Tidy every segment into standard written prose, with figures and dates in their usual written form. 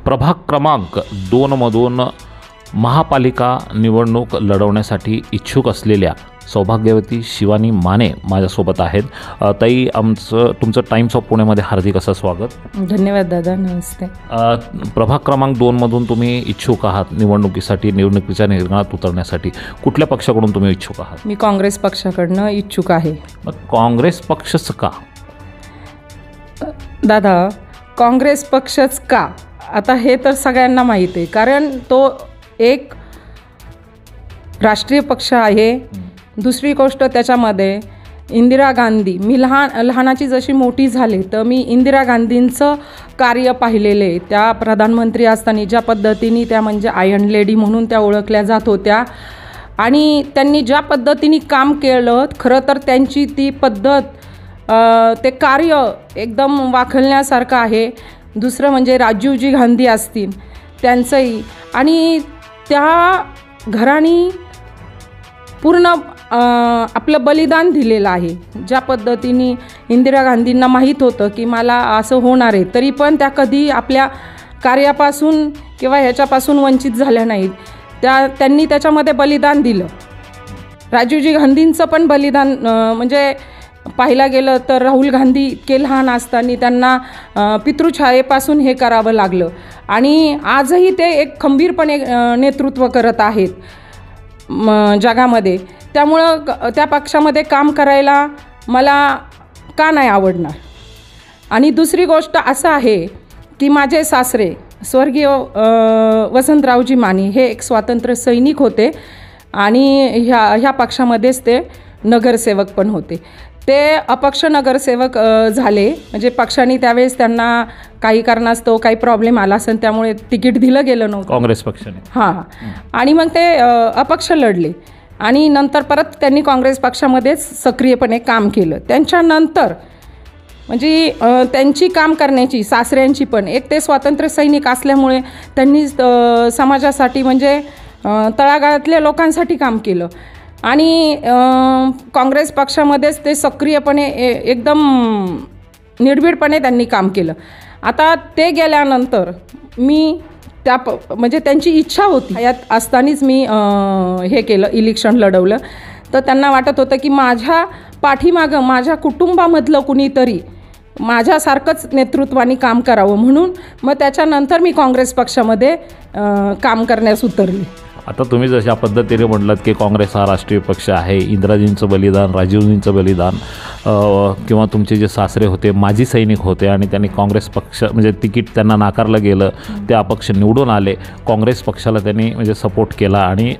प्रभाग क्रमांक 2मधून महापालिका निवडणूक लढवण्यासाठी इच्छुक असलेल्या सौभाग्यवती शिवानी माने माझ्यासोबत आहेत. ताई, तुमचं टाइम्स ऑफ पुण्यामध्ये हार्दिक असं स्वागत. धन्यवाद दादा. नमस्ते. प्रभाग क्रमांक 2मधून तुम्ही इच्छुक आहात निवडणुकीच्या रिंगणात उतरण्यासाठी. कुठल्या पक्षाकडून तुम्ही इच्छुक आहात? मी काँग्रेस पक्षाकडनं इच्छुक आहे. मग काँग्रेस पक्षच का? दादा, काँग्रेस पक्षच का? आता हे तर सगळ्यांना माहीत आहे, कारण तो एक राष्ट्रीय पक्ष आहे. दुसरी गोष्ट, त्याच्यामध्ये इंदिरा गांधी, मी लहानाची जशी मोठी झाले तर मी इंदिरा गांधींचं कार्य पाहिलेलं आहे. त्या प्रधानमंत्री असताना ज्या पद्धतीने त्या म्हणजे आयर्न लेडी म्हणून त्या ओळखल्या जात होत्या आणि त्यांनी ज्या पद्धतीने काम केलं, खरं तर त्यांची ती पद्धत, ते कार्य एकदम वाखलण्यासारखं आहे. दुसरं म्हणजे राजीवजी गांधी असतील त्यांचंही, आणि त्या घराणी पूर्ण आपलं बलिदान दिलेलं आहे. ज्या पद्धतीने इंदिरा गांधींना माहीत होतं की मला असं होणार आहे, तरी पण त्या कधी आपल्या कार्यापासून किंवा ह्याच्यापासून वंचित झाल्या नाहीत. त्यांनी त्याच्यामध्ये बलिदान दिलं. राजीवजी गांधींचं पण बलिदान म्हणजे पाहायला गेलं तर राहुल गांधी इतके लहान असताना त्यांना पितृछायेपासून हे करावं लागलं आणि आजही ते एक खंबीरपणे नेतृत्व करत आहेत जगामध्ये. त्यामुळं त्या पक्षामध्ये काम करायला मला का नाही आवडणार. आणि दुसरी गोष्ट असं आहे की माझे सासरे स्वर्गीय वसंतरावजी माने हे एक स्वातंत्र्य सैनिक होते आणि ह्या पक्षामध्येच ते नगरसेवक पण होते. ते अपक्ष नगरसेवक झाले, म्हणजे पक्षाने त्यावेळेस त्यांना काही कारणास्तव काही प्रॉब्लेम आला असेल, त्यामुळे तिकीट दिलं गेलं नव्हतं काँग्रेस पक्षाने. हां, आणि मग ते अपक्ष लढले आणि नंतर परत त्यांनी काँग्रेस पक्षामध्येच सक्रियपणे काम केलं. त्यांच्यानंतर म्हणजे त्यांची काम करण्याची, सासऱ्यांची पण, एक ते स्वातंत्र्य सैनिक असल्यामुळे त्यांनी समाजासाठी म्हणजे तळागाळातल्या लोकांसाठी काम केलं आणि काँग्रेस पक्षामध्येच ते सक्रियपणे एकदम निर्भीडपणे त्यांनी काम केलं. आता ते गेल्यानंतर मी म्हणजे त्यांची इच्छा होती, यात असतानाच मी हे केलं, इलेक्शन लढवलं. तर त्यांना वाटत होतं की माझ्या पाठीमागं माझ्या कुटुंबामधलं कुणीतरी माझ्यासारखंच नेतृत्वाने काम करावं, म्हणून मग त्याच्यानंतर मी काँग्रेस पक्षामध्ये काम करण्यास उतरले. आता तुम्ही जशा पद्धतीने म्हटलात की काँग्रेस हा राष्ट्रीय पक्ष आहे, इंदिराजींचं बलिदान, राजीवजींचं बलिदान, किंवा तुमचे जे सासरे होते माजी सैनिक होते आणि त्यांनी काँग्रेस पक्ष म्हणजे तिकीट त्यांना नाकारलं गेलं, ते अपक्ष निवडून आले, काँग्रेस पक्षाला त्यांनी म्हणजे सपोर्ट केला आणि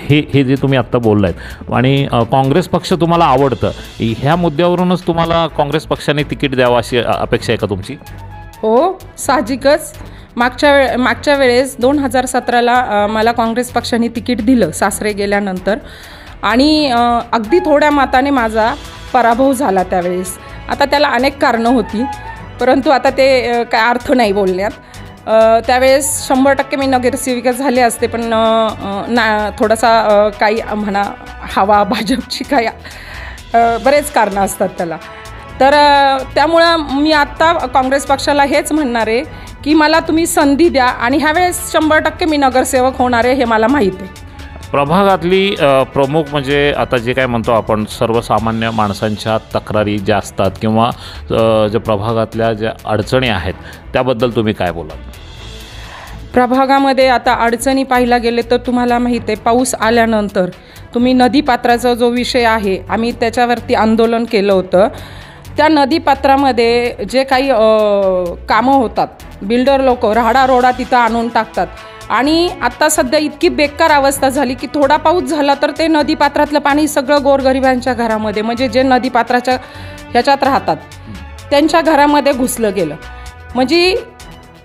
हे जे तुम्ही आत्ता बोललात आणि काँग्रेस पक्ष तुम्हाला आवडतं, ह्या मुद्द्यावरूनच तुम्हाला काँग्रेस पक्षाने तिकीट द्यावं अशी अपेक्षा आहे का तुमची? हो, साहजिकच. मागच्या वेळेस 2017ला मला काँग्रेस पक्षाने तिकीट दिलं सासरे गेल्यानंतर आणि अगदी थोड्या मताने माझा पराभव झाला त्यावेळेस. आता त्याला अनेक कारणं होती, परंतु आता ते काय अर्थ नाही बोलण्यात. त्यावेळेस 100% मी नगरसेविका झाले असते, पण थोडासा काही म्हणा हवा भाजपची काही बरेच कारणं असतात त्याला. तर त्यामुळं मी आत्ता काँग्रेस पक्षाला हेच म्हणणार आहे की मला तुम्ही संधी द्या आणि ह्यावेळेस 100% मी नगरसेवक होणार आहे, हे मला माहीत आहे. प्रभागातली प्रमुख म्हणजे आता जे काय म्हणतो आपण सर्वसामान्य माणसांच्या तक्रारी ज्या असतात किंवा ज्या प्रभागातल्या ज्या अडचणी आहेत त्याबद्दल तुम्ही काय बोलाल? प्रभागामध्ये आता अडचणी पाहायला गेले तर तुम्हाला माहीत आहे, पाऊस आल्यानंतर तुम्ही नदीपात्राचा जो विषय आहे, आम्ही त्याच्यावरती आंदोलन केलं होतं. त्या नदीपात्रामध्ये जे काही कामं होतात, बिल्डर लोक राहाडा तिथं आणून टाकतात आणि आत्ता सध्या इतकी बेकार अवस्था झाली की थोडा पाऊस झाला तर ते नदीपात्रातलं पाणी सगळं गोरगरिबांच्या घरामध्ये, म्हणजे जे नदीपात्राच्या ह्याच्यात राहतात त्यांच्या घरामध्ये घुसलं गेलं. म्हणजे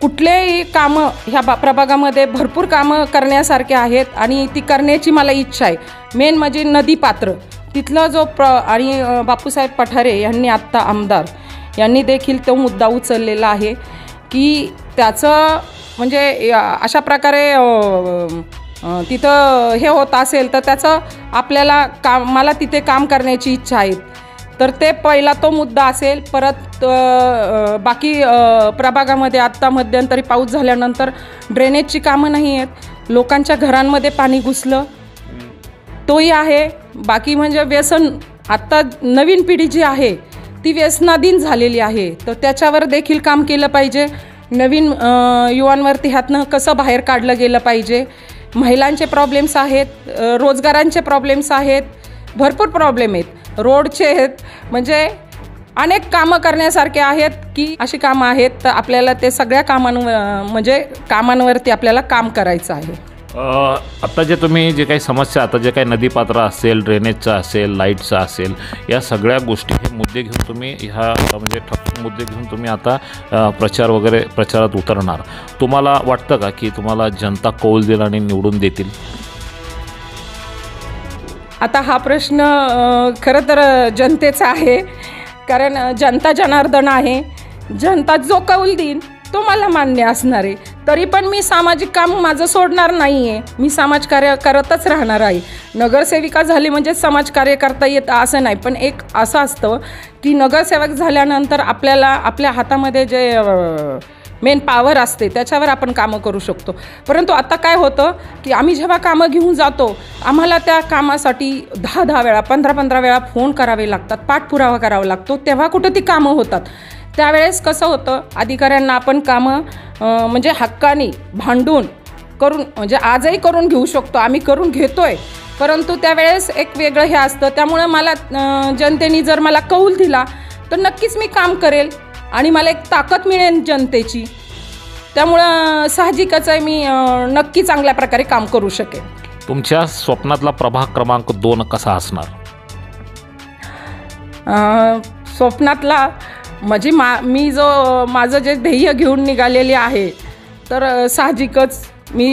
कुठलेही कामं ह्या प्रभागामध्ये भरपूर कामं करण्यासारखे आहेत आणि ती करण्याची मला इच्छा आहे. मेन म्हणजे नदीपात्र तिथलं जो आणि बापूसाहेब पठारे यांनी आत्ता आमदार यांनी देखील तो मुद्दा उचललेला आहे की त्याचं म्हणजे अशा प्रकारे तिथं हे होत असेल तर त्याचं आपल्याला मला तिथे काम करण्याची इच्छा आहे. तर ते पहिला तो मुद्दा असेल. परत बाकी प्रभागामध्ये आत्ता मध्यंतरी पाऊस झाल्यानंतर ड्रेनेजची कामं नाही आहेत, लोकांच्या घरांमध्ये पाणी घुसलं, तोही आहे. बाकी म्हणजे व्यसन, आत्ता नवीन पिढी जी आहे ती व्यसनाधीन झालेली आहे, तर त्याच्यावर देखील काम केलं पाहिजे. नवीन युवांवरती ह्यातनं कसं बाहेर काढलं गेलं पाहिजे. महिलांचे प्रॉब्लेम्स आहेत, रोजगारांचे प्रॉब्लेम्स आहेत, भरपूर प्रॉब्लेम आहेत, रोडचे आहेत, म्हणजे अनेक कामं करण्यासारखे आहेत की अशी कामं आहेत. तर आपल्याला ते सगळ्या कामांवरती आपल्याला काम करायचं आहे. आता जे तुम्ही जे काही समस्या, आता जे काही नदीपात्र असेल, ड्रेनेजचं असेल, लाईटचं असेल, या सगळ्या गोष्टी हे मुद्दे घेऊन तुम्ही ह्या म्हणजे ठप्प मुद्दे घेऊन तुम्ही आता प्रचारात उतरणार. तुम्हाला वाटतं का की तुम्हाला जनता कौल देईल आणि निवडून देतील? आता हा प्रश्न खरं तर जनतेचा आहे, कारण जनता जनार्दन आहे. जनता जो कौल देईन तो मला मान्य असणार आहे. तरी पण मी सामाजिक काम माझं सोडणार नाही आहे, मी समाजकार्य करतच राहणार आहे. नगरसेविका झाली म्हणजे समाजकार्य करता येतं असं नाही, पण एक असं असतं की नगरसेवक झाल्यानंतर आपल्याला आपल्या हातामध्ये जे मेन पॉवर असते त्याच्यावर आपण कामं करू शकतो. परंतु आता काय होतं की आम्ही जेव्हा कामं घेऊन जातो, आम्हाला त्या कामासाठी 10 वेळा 15 वेळा फोन करावे लागतात, पाठपुरावा करावा लागतो, तेव्हा कुठं ती कामं होतात. त्यावेळेस कसं होतं, अधिकाऱ्यांना आपण कामं म्हणजे हक्कानी भांडून करून म्हणजे आजही करून घेऊ शकतो, आम्ही करून घेतोय. परंतु त्यावेळेस एक वेगळं हे असतं. त्यामुळं मला जनतेने जर मला कौल दिला तर नक्कीच मी काम करेल आणि मला एक ताकद मिळेल जनतेची. त्यामुळं साहजिकच आहे, मी नक्की चांगल्या प्रकारे काम करू शकेन. तुमच्या स्वप्नातला प्रभाग क्रमांक 2 कसा असणार? स्वप्नातला म्हणजे मी माझं जे ध्येय घेऊन निघालेले आहे, तर साहजिकच मी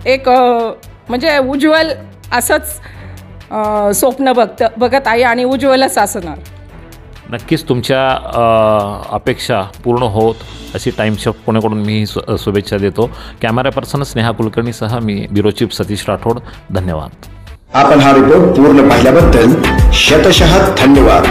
एक म्हणजे उज्ज्वल असंच स्वप्न बघत आहे आणि उज्ज्वलच असणार. नक्कीच तुमच्या अपेक्षा पूर्ण होत अशी टाइम्स ऑफ पुणेकडून मी शुभेच्छा देतो. कॅमेरा पर्सन स्नेहा कुलकर्णीसह मी ब्युरो चीफ सतीश राठोड. धन्यवाद. आपण हा रिपोर्ट पूर्ण पाहिल्याबद्दल शतशः धन्यवाद.